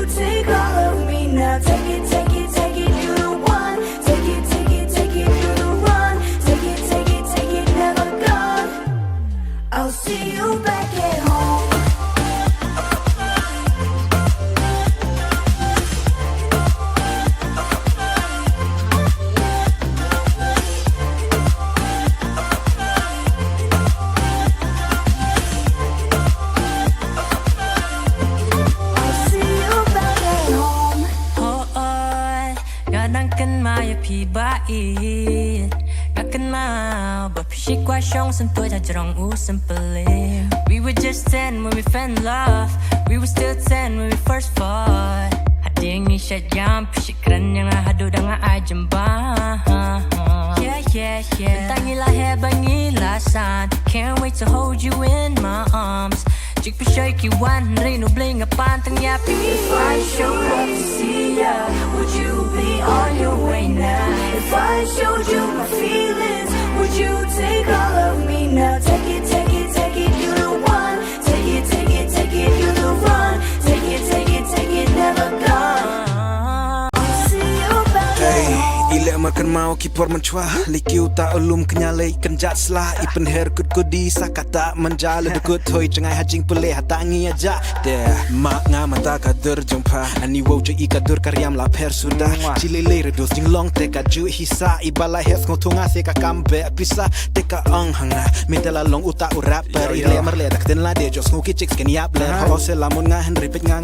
take all of me now? Take it, take it, take it, you the one. Take it, take it, take it, you the one. Take it, take it, take it, never gone. I'll see you back at home.พี่บ้าอีดรักกันมาบอกพี่ชิคว่าช่องสันตัวจะรองอู้สัมเปล We were just 10 when we fell in love We were still 10 when we first fought หากยังนี่ชัดยามพี่ชิครันยังหาดูดังอายจำบ้า Yeah yeah yeah ตั้งยี่ละแห่บางยี่ละสาน Can't wait to hold you in my arms จิกไปช่วยกี่วันเรียนบลิงกับปานตั้งยาปี If I showed up to see ya, would you be on your way now? If I showed you my feelings, would you take all of me now? Take it, take it, take it, you the one. Take it, take it, take it, you the one. Take it, take it, take it, never gone. I'll see you back at home. Ilek makan mau kipor mencua Likiu tak ulum kenyalai kenjat selah Ipen her kut kudi sakata menjala Dekut hoi cengai hajing pelih hatangi aja Deh mak ngama tak kader jumpa Ani wow je ikadur karyam la per sudah Cilele redos jing long teka ju hisa Ibala hes ngotunga seka kambe pisa Teka ang hanga Mitela long uta urap Per ile merle dak den la de jos nguki chicks ken yap ler Ho se lamun nga henry pet ngang